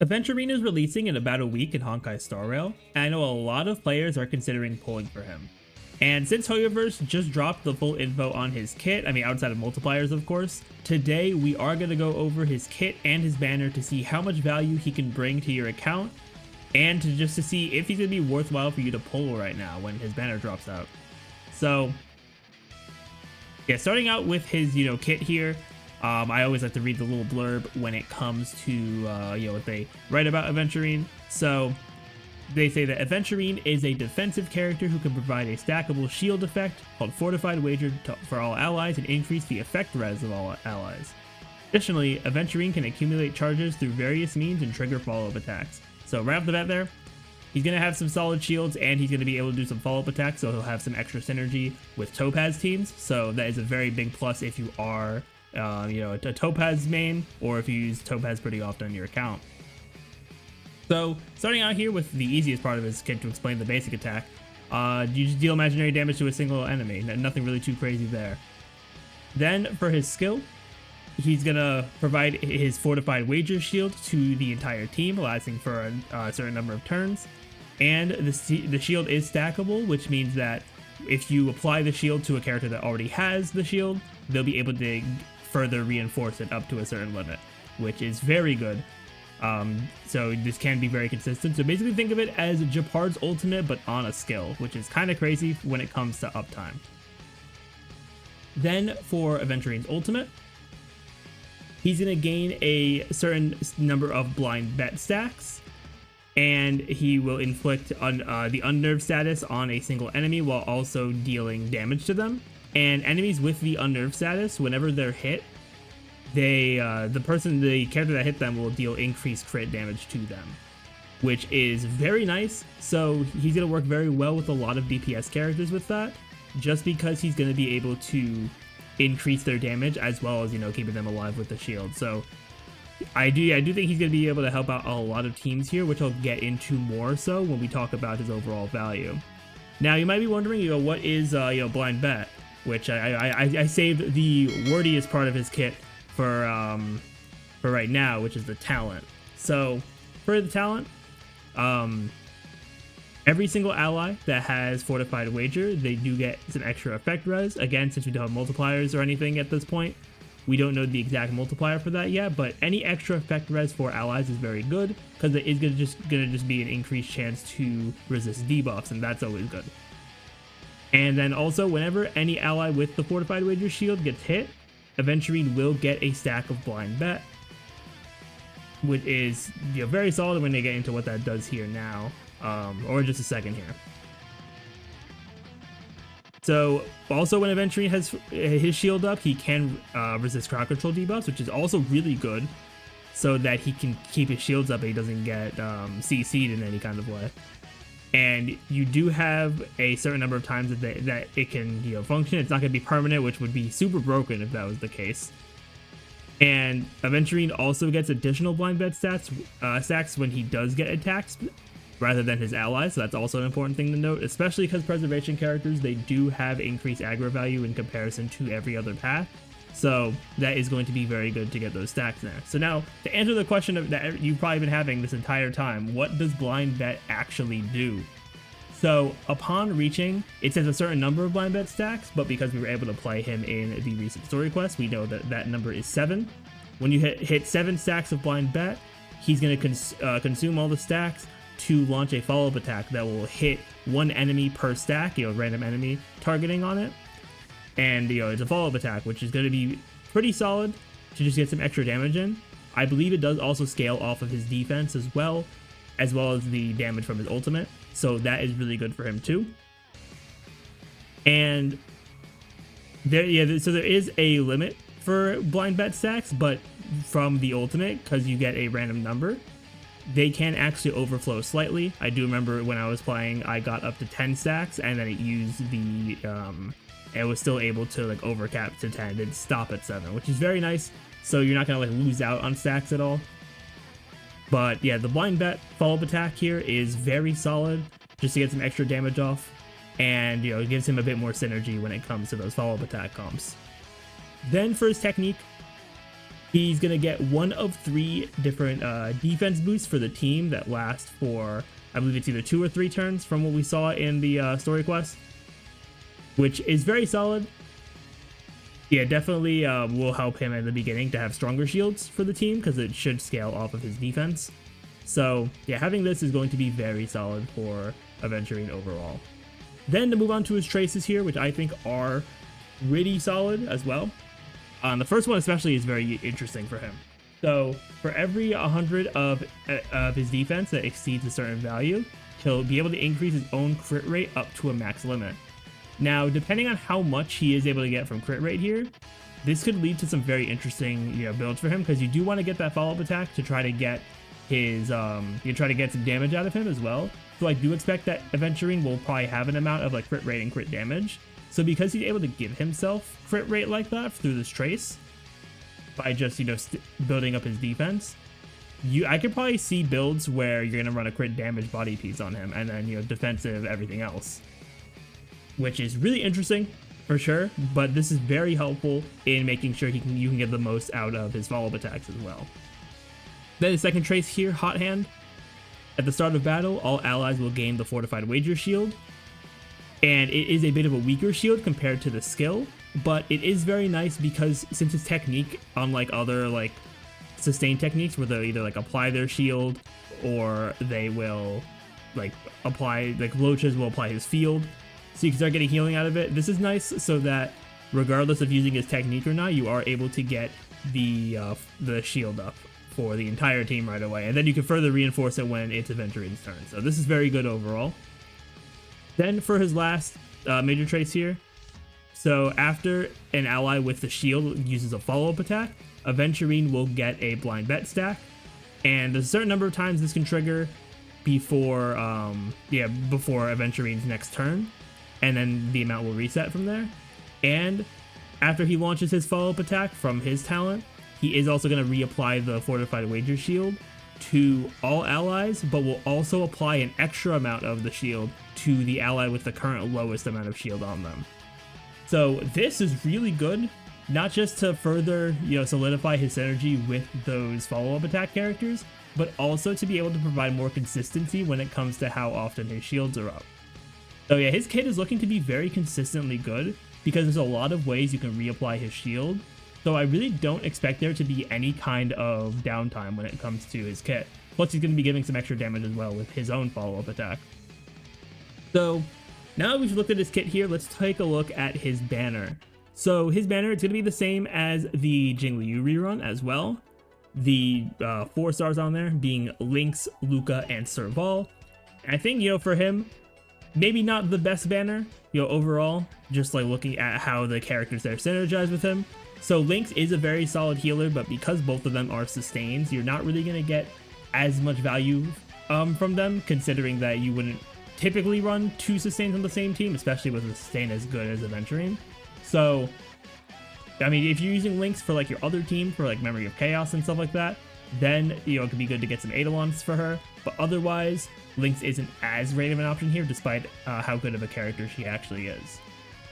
Aventurine is releasing in about a week in Honkai Star Rail, and I know a lot of players are considering pulling for him. And since Hoyoverse just dropped the full info on his kit, I mean outside of multipliers of course, today we are going to go over his kit and his banner to see how much value he can bring to your account, and to see if he's going to be worthwhile for you to pull right now when his banner drops out. So yeah, starting out with his kit here. I always like to read the little blurb when it comes to what they write about Aventurine. So they say that Aventurine is a defensive character who can provide a stackable shield effect called Fortified Wager for all allies and increase the effect res of all allies. Additionally, Aventurine can accumulate charges through various means and trigger follow-up attacks. So right off the bat there, he's going to have some solid shields and he's going to be able to do some follow-up attacks, so he'll have some extra synergy with Topaz teams. So that is a very big plus if you are a Topaz main, or if you use Topaz pretty often on your account. So, starting out here with the easiest part of his kit to explain the basic attack, you just deal imaginary damage to a single enemy, nothing really too crazy there. Then, for his skill, he's gonna provide his Fortified Wager shield to the entire team, lasting for a certain number of turns, and the shield is stackable, which means that if you apply the shield to a character that already has the shield, they'll be able to further reinforce it up to a certain limit, which is very good. So this can be very consistent. So basically think of it as Japard's ultimate, but on a skill, which is kind of crazy when it comes to uptime. Then for Aventurine's ultimate, he's going to gain a certain number of blind bet stacks, and he will inflict the unnerved status on a single enemy while also dealing damage to them. And enemies with the unnerved status, whenever they're hit, the character that hit them will deal increased crit damage to them, which is very nice. So he's going to work very well with a lot of DPS characters with that, just because he's going to be able to increase their damage as well as keeping them alive with the shield. So I do think he's going to be able to help out a lot of teams here, which I'll get into more so when we talk about his overall value. Now you might be wondering, what is blind bet? Which I saved the wordiest part of his kit for right now, which is the talent. So for the talent, every single ally that has Fortified Wager, they do get some extra effect res. Again, since we don't have multipliers or anything at this point, we don't know the exact multiplier for that yet, but any extra effect res for allies is very good, because it is gonna just be an increased chance to resist debuffs, and that's always good. And then also, whenever any ally with the Fortified Wager shield gets hit, Aventurine will get a stack of blind bet, which is very solid when they get into what that does here now, or just a second here. So also when Aventurine has his shield up, he can resist crowd control debuffs, which is also really good, so that he can keep his shields up and he doesn't get CC'd in any kind of way. And you do have a certain number of times that it can function. It's not going to be permanent, which would be super broken if that was the case. And Aventurine also gets additional blind bet stacks when he does get attacks rather than his allies, so that's also an important thing to note, especially because preservation characters, they do have increased aggro value in comparison to every other path. So that is going to be very good to get those stacks there. So now, to answer the question that you've probably been having this entire time, what does blind bet actually do? So upon reaching, it says a certain number of blind bet stacks, but because we were able to play him in the recent story quest, we know that that number is 7. When you hit 7 stacks of blind bet, he's going to consume all the stacks to launch a follow-up attack that will hit one enemy per stack, random enemy targeting on it. And it's a follow-up attack, which is going to be pretty solid to just get some extra damage in. I believe it does also scale off of his defense as well as the damage from his ultimate. So that is really good for him too. And there is a limit for blind bet stacks, but from the ultimate, because you get a random number, they can actually overflow slightly. I do remember when I was playing, I got up to 10 stacks, and then it used the it was still able to overcap to 10 and stop at 7, which is very nice. So you're not gonna lose out on stacks at all. But yeah, the blind bet follow-up attack here is very solid, just to get some extra damage off, and it gives him a bit more synergy when it comes to those follow-up attack comps. Then for his technique, He's going to get one of 3 different defense boosts for the team that last for, I believe it's either 2 or 3 turns from what we saw in the story quest, which is very solid. Yeah, definitely will help him in the beginning to have stronger shields for the team because it should scale off of his defense. So yeah, having this is going to be very solid for Aventurine overall. Then to move on to his traces here, which I think are pretty solid as well. The first one especially is very interesting for him. So for every 100 of his defense that exceeds a certain value, he'll be able to increase his own crit rate up to a max limit. Now, depending on how much he is able to get from crit rate here, this could lead to some very interesting builds for him, because you do want to get that follow-up attack to try to get his try to get some damage out of him as well. So I do expect that Aventurine will probably have an amount of like crit rate and crit damage. So because he's able to give himself crit rate like that through this trace, by just building up his defense, I could probably see builds where you're gonna run a crit damage body piece on him, and then defensive everything else, which is really interesting for sure. But this is very helpful in making sure you can get the most out of his follow-up attacks as well. Then the second trace here, Hot Hand. At the start of battle, all allies will gain the Fortified Wager shield, and it is a bit of a weaker shield compared to the skill, but it is very nice because since its technique, unlike other like sustain techniques where they'll either like apply their shield or they will like apply, like Loaches will apply his field, so you can start getting healing out of it. This is nice so that regardless of using his technique or not, you are able to get the shield up for the entire team right away, and then you can further reinforce it when it's Aventurine's turn. So this is very good overall. Then for his last major trace here, so after an ally with the shield uses a follow-up attack, Aventurine will get a blind bet stack, and there's a certain number of times this can trigger before Aventurine's next turn, and then the amount will reset from there. And after he launches his follow-up attack from his talent, he is also going to reapply the Fortified Wager shield to all allies, but will also apply an extra amount of the shield to the ally with the current lowest amount of shield on them. So this is really good, not just to further solidify his synergy with those follow-up attack characters, but also to be able to provide more consistency when it comes to how often his shields are up. So yeah, his kit is looking to be very consistently good because there's a lot of ways you can reapply his shield. So I really don't expect there to be any kind of downtime when it comes to his kit. Plus he's going to be giving some extra damage as well with his own follow-up attack. So now that we've looked at his kit here, let's take a look at his banner. So his banner, it's going to be the same as the Jingliu rerun as well. The 4 stars on there being Lynx, Luka, and Serval. And I think, for him, maybe not the best banner, overall, just like looking at how the characters there synergize with him. So Lynx is a very solid healer, but because both of them are sustains, you're not really going to get as much value from them, considering that you wouldn't typically run 2 sustains on the same team, especially with a sustain as good as Aventurine. So, I mean, if you're using Lynx for like your other team, for like Memory of Chaos and stuff like that, then, it could be good to get some Eidolons for her. But otherwise, Lynx isn't as great of an option here, despite how good of a character she actually is.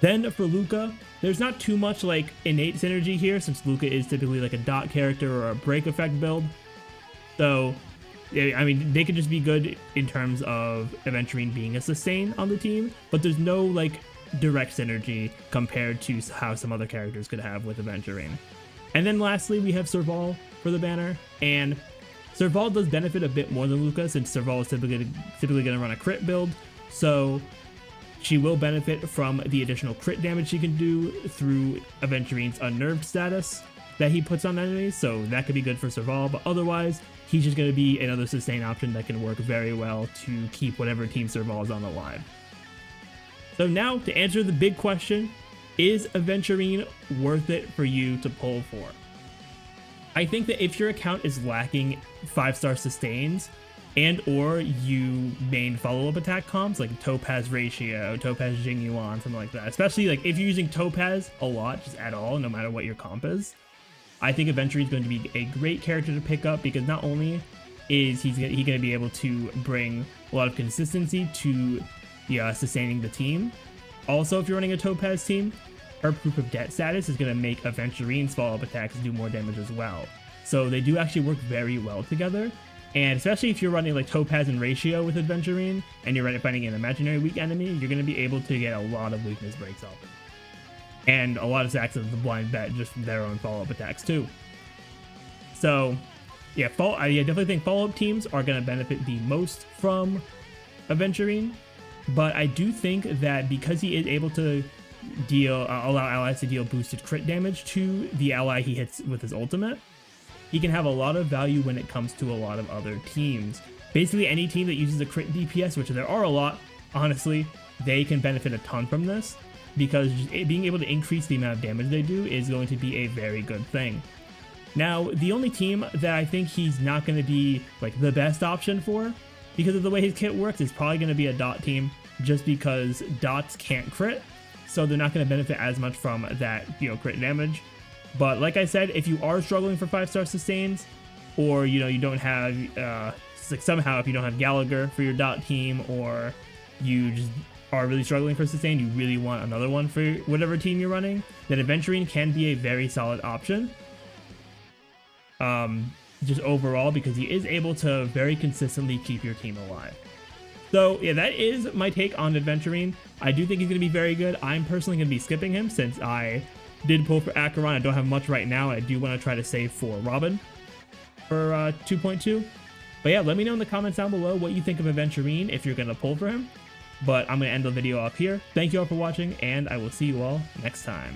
Then for Luka, there's not too much like innate synergy here, since Luka is typically like a dot character or a break effect build. So, I mean, they could just be good in terms of Aventurine being a sustain on the team, but there's no like direct synergy compared to how some other characters could have with Aventurine. And then lastly, we have Serval for the banner, and Serval does benefit a bit more than Luka, since Serval is typically going to run a crit build, so she will benefit from the additional crit damage she can do through Aventurine's unnerved status that he puts on enemies, so that could be good for Serval, but otherwise, he's just going to be another sustain option that can work very well to keep whatever team Serval is on alive. So now, to answer the big question, is Aventurine worth it for you to pull for? I think that if your account is lacking 5-star sustains, and or you main follow-up attack comps like Topaz Ratio, Topaz Jingyuan, something like that, especially like if you're using Topaz a lot, just at all, no matter what your comp is, I think Aventurine is going to be a great character to pick up, because not only is he going to be able to bring a lot of consistency to sustaining the team, also if you're running a Topaz team, her proof of debt status is going to make Aventurine's follow-up attacks do more damage as well. So they do actually work very well together. And especially if you're running like Topaz and Ratio with Aventurine, and you're fighting an imaginary weak enemy, you're going to be able to get a lot of weakness breaks off. And a lot of stacks of the blind bet just from their own follow-up attacks too. So yeah, I definitely think follow-up teams are going to benefit the most from Aventurine. But I do think that because he is able to allow allies to deal boosted crit damage to the ally he hits with his ultimate, he can have a lot of value when it comes to a lot of other teams. Basically, any team that uses a crit DPS, which there are a lot, honestly, they can benefit a ton from this, because being able to increase the amount of damage they do is going to be a very good thing. Now, the only team that I think he's not going to be like the best option for, because of the way his kit works, is probably going to be a dot team, just because dots can't crit, so they're not going to benefit as much from that, crit damage. But like I said, if you are struggling for 5-star sustains, or you don't have like somehow if you don't have Gallagher for your dot team, or you just are really struggling for sustain, you really want another one for whatever team you're running, then Aventurine can be a very solid option. Just overall, because he is able to very consistently keep your team alive. So yeah, that is my take on Aventurine. I do think he's going to be very good. I'm personally going to be skipping him since I did pull for Acheron. I don't have much right now. I do want to try to save for Robin for 2.2. But yeah, let me know in the comments down below what you think of Aventurine if you're going to pull for him. But I'm going to end the video off here. Thank you all for watching, and I will see you all next time.